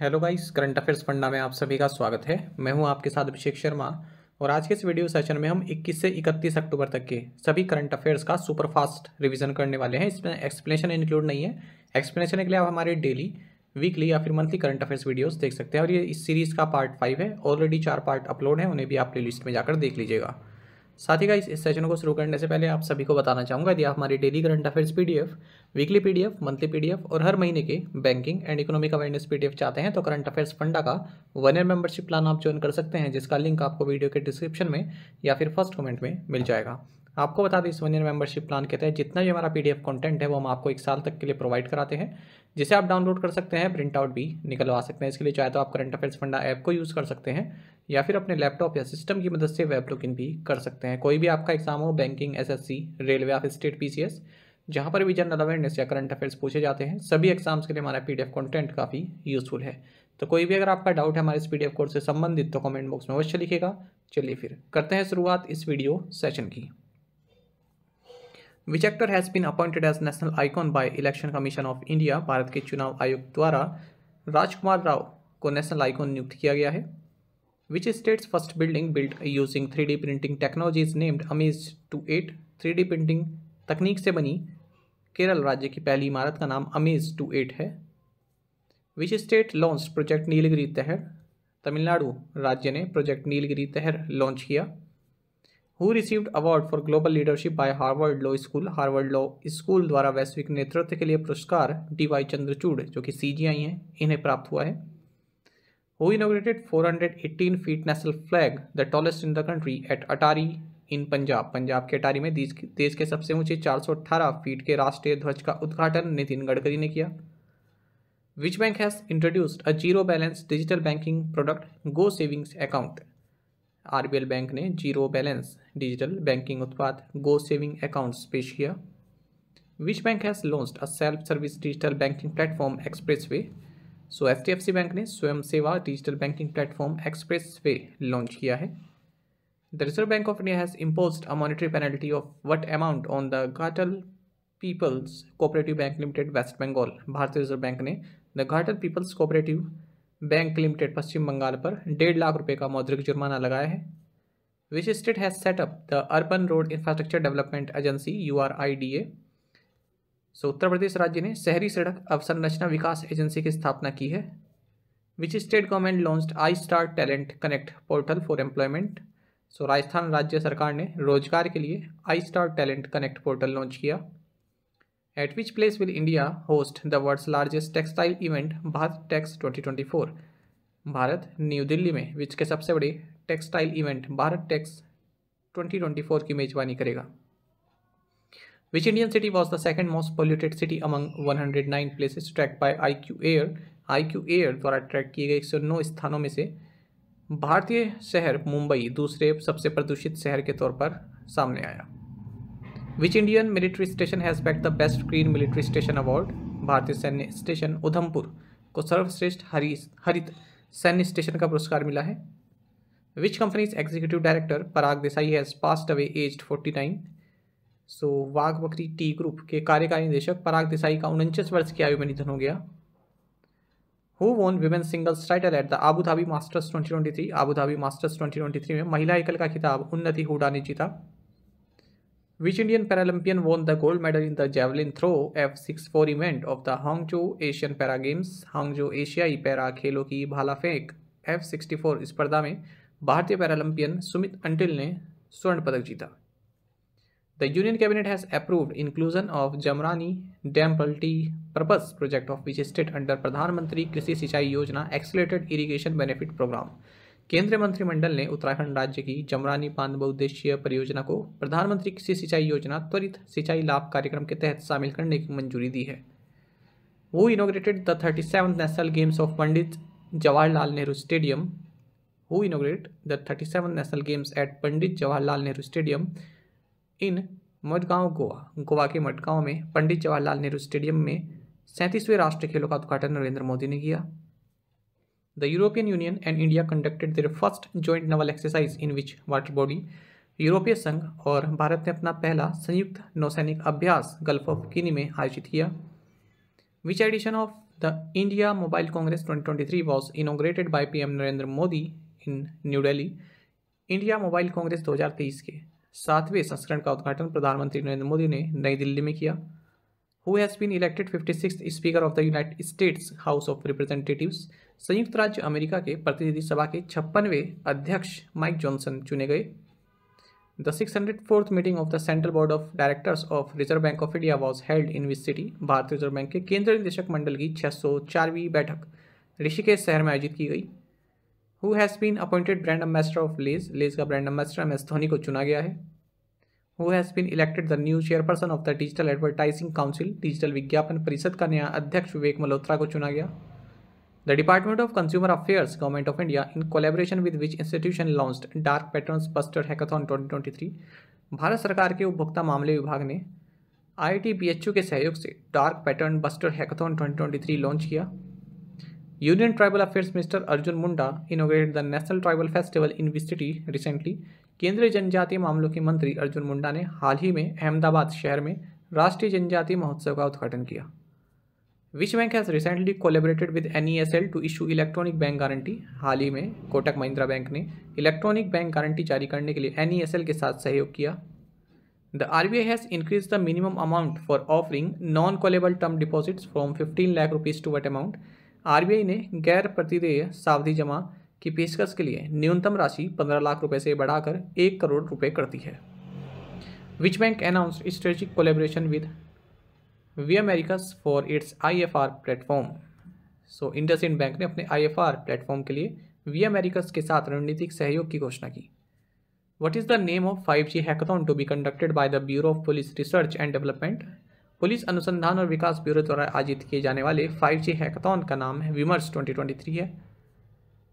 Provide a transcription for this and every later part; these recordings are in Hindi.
Hello guys, current affairs funda में आप सभी का स्वागत है। मैं हूं आपके साथ अभिषेक शर्मा और आज के इस वीडियो सेशन में हम 21 से 31 अक्टूबर तक के सभी करंट अफेयर्स का सुपर फास्ट रिवीजन करने वाले हैं। इसमें एक्सप्लेनेशन इंक्लूड नहीं है। एक्सप्लेनेशन के लिए आप हमारे डेली, वीकली या फिर मंथली करंट अफेयर्स वीडियोस देख सकते हैं और ये इस सीरीज़ का पार्ट 5 है। ऑलरेडी 4 पार्ट अपलोड है, उन्हें भी आप प्ले लिस्ट में जाकर देख लीजिएगा। साथ ही गाइस, इस सेशन को शुरू करने से पहले आप सभी को बताना चाहूँगा, यदि आप हमारी daily current affairs PDF, weekly PDF, monthly PDF और हर महीने के banking and economic awareness PDF चाहते हैं तो करंट अफेयर्स फंडा का 1 ईयर मेंबरशिप प्लान आप ज्वाइन कर सकते हैं, जिसका लिंक आपको वीडियो के डिस्क्रिप्शन में या फिर फर्स्ट कमेंट में मिल जाएगा। आपको बता दें, इस 1 ईयर मेंबरशिप प्लान के तहत जितना भी हमारा पीडीएफ कंटेंट है वो हम आपको 1 साल तक के लिए प्रोवाइड कराते हैं, जिसे आप डाउनलोड कर सकते हैं, प्रिंट आउट भी निकलवा सकते हैं। इसके लिए चाहे तो आप करंट अफेयर्स फंडा ऐप को यूज़ कर सकते हैं या फिर अपने लैपटॉप या सिस्टम की मदद से वेब लॉगिन भी कर सकते हैं। कोई भी आपका एग्जाम हो, बैंकिंग, एसएससी, रेलवे या फिर स्टेट पीसीएस, जहाँ पर भी जनरल अवेयरनेस या करंट अफेयर्स पूछे जाते हैं, सभी एग्जाम्स के लिए हमारा पीडीएफ कंटेंट काफ़ी यूजफुल है। तो कोई भी अगर आपका डाउट है हमारे इस पीडीएफ कोर्स से संबंधित तो कमेंट बॉक्स में अवश्य लिखेगा। चलिए फिर करते हैं शुरुआत इस वीडियो सेशन की। Which actor has been appointed as national icon by Election Commission of India. Bharat के चुनाव आयोग द्वारा राजकुमार राव को नेशनल आइकॉन नियुक्त किया गया है। Which state's first building built using 3D printing technology is named अमेज-2-8। 3D प्रिंटिंग तकनीक से बनी केरल राज्य की पहली इमारत का नाम अमेज-2-8 है। Which state launched project Nilgiri तहर। तमिलनाडु राज्य ने प्रोजेक्ट नीलगिरी तहर लॉन्च किया। Who received award for global leadership bye Harvard law school. Harvard law school द्वारा वैश्विक नेतृत्व के लिए पुरस्कार DY चंद्रचूड़, जो कि CGI हैं, इन्हें प्राप्त हुआ है। Who inaugurated 418 feet national flag, the tallest in the country, at Attari in Punjab. Punjab के अटारी में देश के सबसे ऊंचे 418 फीट के राष्ट्रीय ध्वज का उद्घाटन नितिन गडकरी ने किया। Which bank has introduced a zero balance digital banking product, go savings account. RBL bank ने जीरो बैलेंस डिजिटल बैंकिंग उत्पाद गो सेविंग अकाउंट्स पेश किया। Which bank has launched a self service digital banking platform expressway. So HDFC bank ने स्वयं सेवा digital banking platform expressway launch किया है। The reserve bank of India has imposed a monetary penalty of what amount on the Ghatal People's cooperative bank limited, West Bengal. भारतीय रिजर्व बैंक ने the Ghatal People's cooperative bank limited, Paschim Bangal पर 1.5 लाख रुपए का मौद्रिक जुर्माना लगाया है। Which state has set up the urban road infrastructure development agency URIDA। So Uttar Pradesh राज्य ने शहरी सड़क अवसंरचना विकास एजेंसी की स्थापना की है। Which state government launched I star talent connect portal for employment. So Rajasthan राज्य सरकार ने रोजगार के लिए I star talent connect portal launch किया। At which place will India host the world's largest textile event Bharat Tex 2024। Bharat new Delhi में विश्व के सबसे बड़े टेक्सटाइल इवेंट भारत टेक्स 2024 की मेजबानी करेगा। विच Indian city was the second most polluted city among 109 places track bye IQ Air। IQ Air द्वारा ट्रैक किए गए 109 स्थानों में से भारतीय शहर मुंबई दूसरे सबसे प्रदूषित शहर के तौर पर सामने आया। Which Indian military station has backed the best green military station award. भारतीय सैन्य स्टेशन उधमपुर को सर्वश्रेष्ठ हरित सैन्य स्टेशन का पुरस्कार मिला है। विच companies executive director Parag Desai has passed away aged 49। सो वाघ बकरी टी ग्रुप के कार्यकारी निदेशक पराग देसाई का 49 वर्ष की आयु में निधन हो गया। Who won women's singles title at the Abu Dhabi masters 2023। Abu Dhabi masters 2023 में महिला एकल का खिताब उन्नति हुडा ने जीता। Which Indian Paralympian won the gold medal in the javelin throw F64 event of the Hangzhou Asian para games. Hangzhou एशियाई पैरा खेलों की भाला फेंक F64 स्पर्धा में भारतीय पैरालंपियन सुमित अंटिल ने स्वर्ण पदक जीता। The union cabinet has approved inclusion of Jamrani dam multi purpose project of which state under प्रधानमंत्री कृषि सिंचाई योजना एक्सीलरेटेड इरिगेशन बेनिफिट प्रोग्राम। केंद्रीय मंत्रिमंडल ने उत्तराखंड राज्य की जमरानी बांध बहुउद्देशीय परियोजना को प्रधानमंत्री कृषि सिंचाई योजना त्वरित सिंचाई लाभ कार्यक्रम के तहत शामिल करने की मंजूरी दी है। वो inaugurated the 37th national games of Pandit Jawaharlal Nehru stadium. Who इनोग्रेट the 37th national games eight Pandit Jawaharlal Nehru stadium इन मडगांव, गोवा। गोवा के मडगांव में पंडित जवाहरलाल नेहरू स्टेडियम में 37वें राष्ट्रीय खेलों का उद्घाटन नरेंद्र मोदी ने किया। The European Union and India conducted their first joint naval exercise in which water body. यूरोपीय संघ और भारत ने अपना पहला संयुक्त नौसैनिक अभ्यास गल्फ ऑफ गिनी में आयोजित किया। Which edition of The India Mobile Congress 2023 was inaugurated by PM Narendra Modi in New Delhi. India mobile Congress 2023 के 7वें संस्करण का उद्घाटन प्रधानमंत्री नरेंद्र मोदी ने नई दिल्ली में किया. Who has been elected 56th speaker of the United states house of representatives. संयुक्त राज्य अमेरिका के प्रतिनिधि सभा के 56वें अध्यक्ष माइक जॉनसन चुने गए. The 604th meeting of the central board of directors of reserve bank of India was held in which city. भारतीय रिजर्व बैंक के केंद्रीय निदेशक मंडल की 604वीं बैठक ऋषिकेश शहर में आयोजित की गई. Who has been appointed brand ambassador of Lay's. Lay's का ब्रांड एम्बेसडर MS धोनी को चुना गया है. Who has been elected the new chairperson of the digital advertising council. Digital विज्ञापन परिषद का नया अध्यक्ष विवेक मल्होत्रा को चुना गया. The Department of Consumer Affairs, Government of India, in collaboration with which institution launched Dark Patterns Buster Hackathon 2023. Bharat सरकार के उपभोक्ता मामले विभाग ने IIT BHU के सहयोग से dark pattern buster hackathon 2023 launch किया. Union tribal affairs minister Arjun Munda inaugurated the national tribal festival in which city recently. केंद्रीय जनजातीय मामलों के मंत्री अर्जुन मुंडा ने हाल ही में अहमदाबाद शहर में राष्ट्रीय जनजातीय महोत्सव का उद्घाटन किया. Which bank has recently collaborated with NESL to issue electronic bank guarantee. हाल ही में कोटक महिंद्रा बैंक ने इलेक्ट्रॉनिक बैंक गारंटी जारी करने के लिए NESL के साथ सहयोग किया. The RBI has increase the minimum amount for offering non callable term deposits from 15 lakh rupees to what amount. RBI ने गैर प्रतिदेय सावधि जमा की पेशकश के लिए न्यूनतम राशि 15 लाख रुपए से बढ़ाकर 1 करोड़ रुपए कर दी है. Which bank announced strategic collaboration with we Americas for its IFR platform. So IndusInd bank ने अपने IFR प्लेटफॉर्म के लिए वी अमेरिकास के साथ रणनीतिक सहयोग की घोषणा की. What is the name of 5G hackathon to be conducted by the Bureau of Police Research and Development. Police अनुसंधान और विकास ब्यूरो द्वारा आयोजित किए जाने वाले 5G हैकाथन का नाम है विमर्श 2023 है.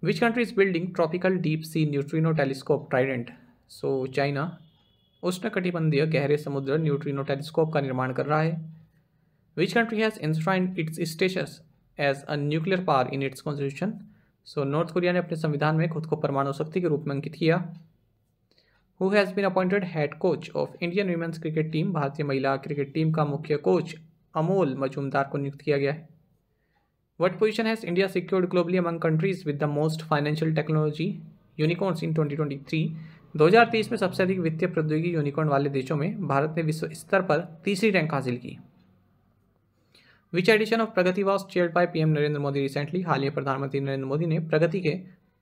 विच country is building tropical deep sea neutrino telescope Trident. So China उष्णकटिबंधीय गहरे समुद्र न्यूट्रिनो टेलीस्कोप का निर्माण कर रहा है. Which country has enshrined its status as a nuclear power in its constitution. So north Korea ने अपने संविधान में खुद को परमाणु शक्ति के रूप में अंकित किया. Who has been appointed head coach of Indian women's cricket team. भारतीय महिला क्रिकेट टीम का मुख्य कोच अमोल मजूमदार को नियुक्त किया गया है. What position has India secured globally among countries with the most financial technology unicorns in 2023. 2023 में सबसे अधिक वित्तीय प्रौद्योगिकी यूनिकॉर्न वाले देशों में भारत ने विश्व स्तर पर तीसरी रैंक हासिल की. Which edition of Pragati was chaired by PM Narendra Modi रिसेंटली. हाल ही प्रधानमंत्री नरेंद्र मोदी ने प्रगति के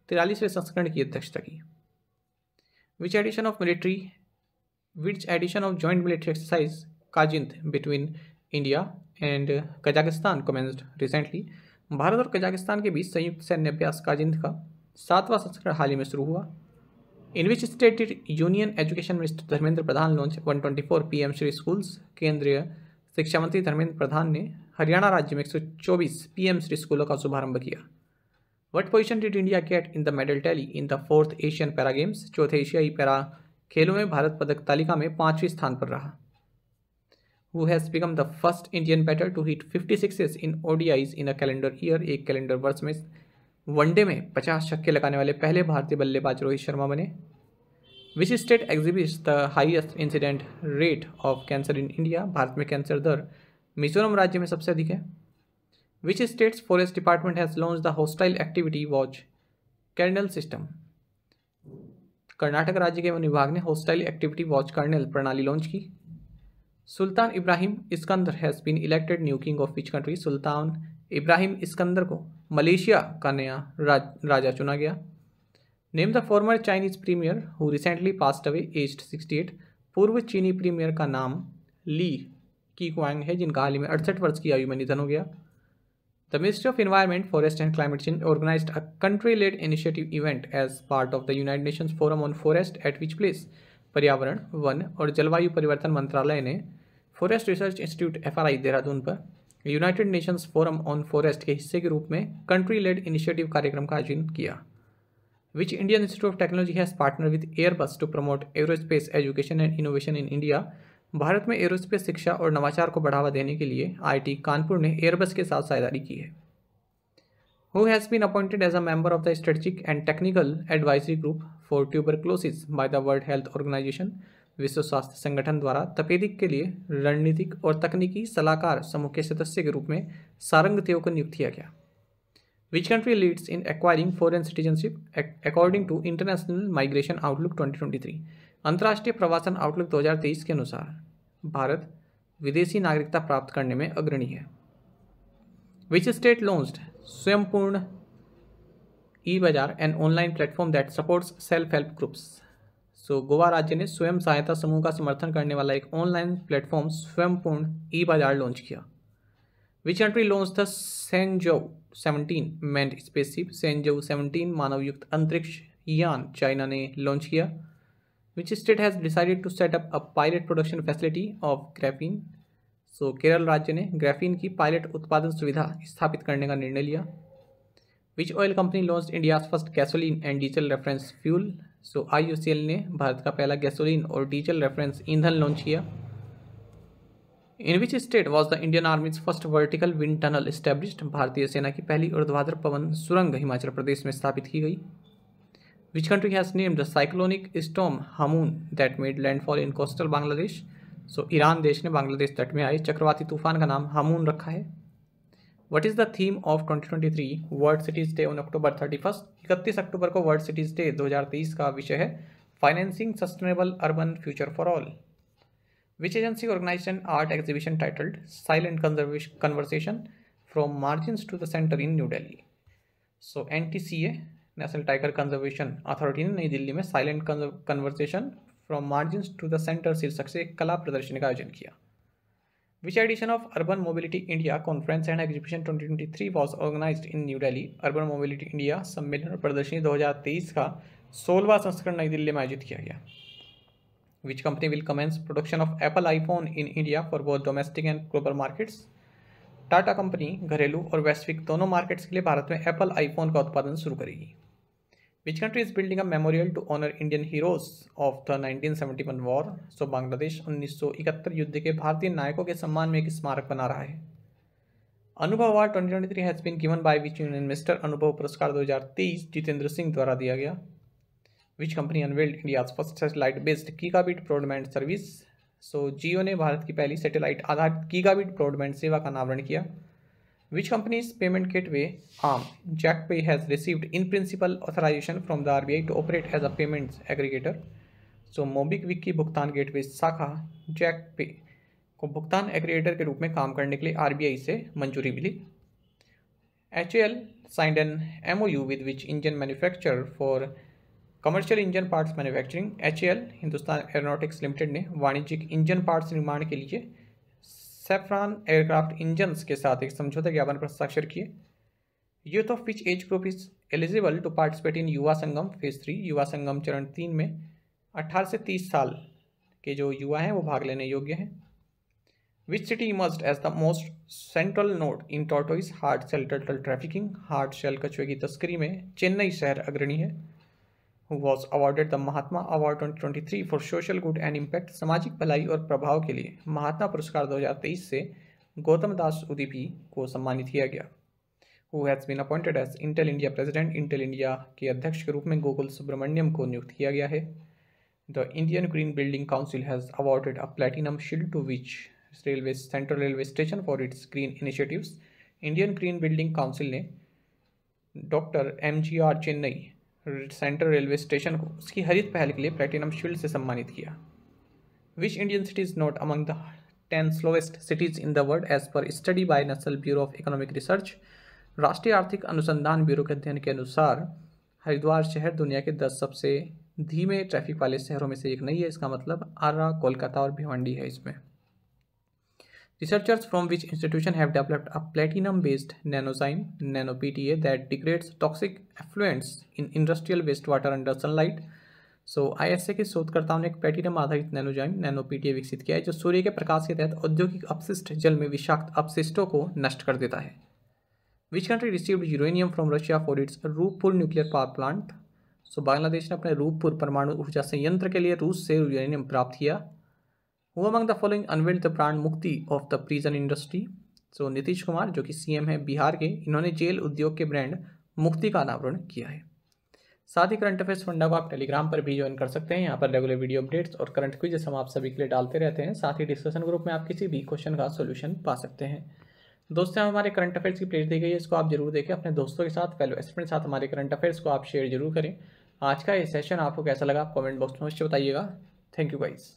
43वें संस्करण की अध्यक्षता की. Which edition of joint military exercise Kazind between India and Kazakhstan commenced recently. Bharat और कजाकिस्तान के बीच संयुक्त सैन्य अभ्यास काजिंद का 7वां संस्करण हाल ही में शुरू हुआ. In which state union education minister Dharmendra Pradhan launch 124 PM Shri schools. केंद्रीय शिक्षा मंत्री धर्मेंद्र प्रधान ने हरियाणा राज्य में 124 PM श्री स्कूलों का शुभारंभ किया. What position did India get in the medal tally in the 4th Asian para games. चौथे एशियाई पैरा खेलों में भारत पदक तालिका में 5वें स्थान पर रहा. Who has become the first Indian batter to hit 50 sixes in ODIs in a calendar year. एक कैलेंडर वर्ष में वनडे में 50 छक्के लगाने वाले पहले भारतीय बल्लेबाज रोहित शर्मा बने. Which state exhibits the highest incident rate of cancer in India. भारत में कैंसर दर मिजोरम राज्य में सबसे अधिक है. Which state's forest department has launch the hostile activity watch kernel system. Karnataka राज्य के वन विभाग ने होस्टाइल एक्टिविटी वॉच कर्नल प्रणाली लॉन्च की. Sultan Ibrahim Iskandar has been elected new king of which country. Sultan Ibrahim Iskandar को मलेशिया का नया राजा चुना गया. Name the former Chinese premier who recently passed away aged 68. पूर्व चीनी प्रीमियर का नाम ली कीक्वांग है जिनका हाल ही में 68 वर्ष की आयु में निधन हो गया. The ministry of environment forest and climate change organised a country led initiative event as part of the United Nations forum on forest at which place. पर्यावरण वन और जलवायु परिवर्तन मंत्रालय ने forest research institute FRI Dehradun पर United Nations forum on forest के हिस्से के रूप में कंट्री लेड इनिशिएटिव कार्यक्रम का आयोजन किया. Which Indian Institute of Technology has partner with Airbus to promote aerospace education and innovation in India. भारत में एरोस्पेस शिक्षा और नवाचार को बढ़ावा देने के लिए IIT कानपुर ने एयरबस के साथ साझेदारी की है. Who has been appointed as a member of the strategic and technical advisory group for tuberculosis by the World Health Organization. विश्व स्वास्थ्य संगठन द्वारा तपेदिक के लिए रणनीतिक और तकनीकी सलाहकार समूह के सदस्य के रूप में सारंग तेओ को नियुक्त किया गया। Which country leads in acquiring foreign citizenship according to International Migration Outlook 2023। अंतर्राष्ट्रीय प्रवासन आउटलुक 2023 के अनुसार भारत विदेशी नागरिकता प्राप्त करने में अग्रणी है। Which state launched Swayampurna e Bazaar an online platform that supports self help groups. So Goa राज्य ने स्वयं सहायता समूह का समर्थन करने वाला एक ऑनलाइन प्लेटफॉर्म स्वयंपूर्ण ई बाजार लॉन्च किया। Which country launch the Shenzhou 17 manned spaceship. Shenzhou 17 मानवयुक्त अंतरिक्ष यान चाइना ने लॉन्च किया। Which state has decided to set up a pilot production facility of graphene. So Kerala राज्य ने ग्राफीन की पायलट उत्पादन सुविधा स्थापित करने का निर्णय लिया। विच oil company launch India's first gasoline and diesel reference fuel. So IOCL ने भारत का पहला गैसोलीन और डीजल रेफरेंस ईंधन लॉन्च किया। In which state was the Indian army's first vertical wind tunnel established. भारतीय सेना की पहली ऊर्ध्वाधर पवन सुरंग हिमाचल प्रदेश में स्थापित की गई। Which country has named the cyclonic storm Hamoon that made landfall in coastal Bangladesh. So Iran देश ने बांग्लादेश तट में आए चक्रवाती तूफान का नाम हमून रखा है। What is the theme of 2023 World Cities Day on October 31। 31 अक्टूबर को वर्ल्ड सिटीज़ डे 2023 का विषय है financing sustainable urban future for all. Which agency organised an art exhibition titled Silent Conversation from Margins to the Centre in New Delhi. So NTCA National Tiger Conservation Authority ने नई दिल्ली में Silent Conversation from Margins to the Centre शीर्षक से एक कला प्रदर्शनी का आयोजन किया। Which edition of Urban Mobility India conference and exhibition 2023 was organised in New Delhi. Urban Mobility India सम्मेलन और प्रदर्शनी 2023 का 16वां संस्करण नई दिल्ली में आयोजित किया गया। Which company will commence production of Apple iPhone in India for both domestic and global markets. Tata company घरेलू और वैश्विक दोनों मार्केट्स के लिए भारत में एप्पल आईफोन का उत्पादन शुरू करेगी। Which country is building a memorial to honour Indian heroes of the 1971 war. So Bangladesh 1971 युद्ध के भारतीय नायकों के सम्मान में एक स्मारक बना रहा है। Anubhav award 2023 has been given by which union minister. Anubhav पुरस्कार 2023 जितेंद्र सिंह द्वारा दिया गया। Which company unveiled India's first satellite based gigabit broadband service. So Jio ने भारत की पहली सैटेलाइट आधारित गीगाबिट ब्रॉडबैंड सेवा का अनावरण किया। Which company's payment gateway arm JackPay has received in principle authorization from the RBI to operate as a payments aggregator। So MobiKwik की भुगतान गेटवे शाखा JackPay को भुगतान एग्रीगेटर के रूप में काम करने के लिए RBI से मंजूरी मिली। HAL signed an MOU with which engine manufacturer for commercial engine parts manufacturing। HAL Hindustan aeronautics limited ने वाणिज्यिक इंजन पार्ट्स निर्माण के लिए सेफ्रॉन एयरक्राफ्ट इंजन्स के साथ एक समझौता ज्ञापन पर हस्ताक्षर किए। Youth of which age group is eligible to participate in Yuva Sangam phase 3। Yuva Sangam चरण 3 में 18 से 30 साल के जो युवा हैं वो भाग लेने योग्य हैं। Which city emerged as the most central node in tortoise hard shell turtle trafficking. Hard shell कछुए की तस्करी में चेन्नई शहर अग्रणी है। who was awarded the Mahatma award 2023 for social good and impact. सामाजिक भलाई और प्रभाव के लिए महात्मा पुरस्कार 2023 से गौतम दास उदीपी को सम्मानित किया गया। who has been appointed as Intel India president. Intel India के अध्यक्ष के रूप में गोकुल सुब्रमण्यम को नियुक्त किया गया है। The Indian green building council has awarded a platinum shield to which railway central railway station for its green initiatives. Indian green building council ने doctor MGR Chennai central railway station को उसकी हरित पहल के लिए प्लेटिनम शील्ड से सम्मानित किया। Which Indian city is not among the 10 slowest cities in the world as per study by National Bureau of Economic Research. राष्ट्रीय आर्थिक अनुसंधान ब्यूरो के अध्ययन के अनुसार हरिद्वार शहर दुनिया के 10 सबसे धीमे ट्रैफिक वाले शहरों में से एक नहीं है। इसका मतलब आगरा, कोलकाता और भिवंडी है इसमें। Researchers from which institution have developed a platinum-based nanozyme (nano-PTA) that degrades toxic effluents in industrial wastewater under sunlight। So ISA के शोधकर्ताओं ने एक प्लेटिनम आधारित नैनोजाइम (nano-PTA) विकसित किया है जो सूर्य के प्रकाश के तहत औद्योगिक अपशिष्ट जल में विषाक्त अपशिष्टों को नष्ट कर देता है। Which country received uranium from Russia for its Rooppur nuclear power plant. So Bangladesh ने अपने रूपपुर परमाणु ऊर्जा संयंत्र के लिए रूस से यूरेनियम प्राप्त किया। Who among the following unveiled the brand मुक्ति of the prison industry। सो नीतीश कुमार जो कि CM है बिहार के, इन्होंने जेल उद्योग के ब्रांड मुक्ति का अनावरण किया है। साथ ही करंट अफेयर्स फंडा को आप टेलीग्राम पर भी ज्वाइन कर सकते हैं। यहाँ पर रेगुलर वीडियो अपडेट्स और करंट क्विज़ हम आप सभी के लिए डालते रहते हैं। साथ ही डिस्कशन ग्रुप में आप किसी भी क्वेश्चन का सोल्यूशन पा सकते हैं। दोस्तों, हमारे करंट अफेयर्स की प्लेलिस्ट दी गई है, इसको आप जरूर देखें। अपने दोस्तों के साथ, फेलो स्टूडेंट के साथ हमारे करंट अफेयर्स को आप शेयर जरूर करें। आज का ये सेशन आपको कैसा लगा आप कमेंट बॉक्स में अवश्य बताइएगा। Thank you guys.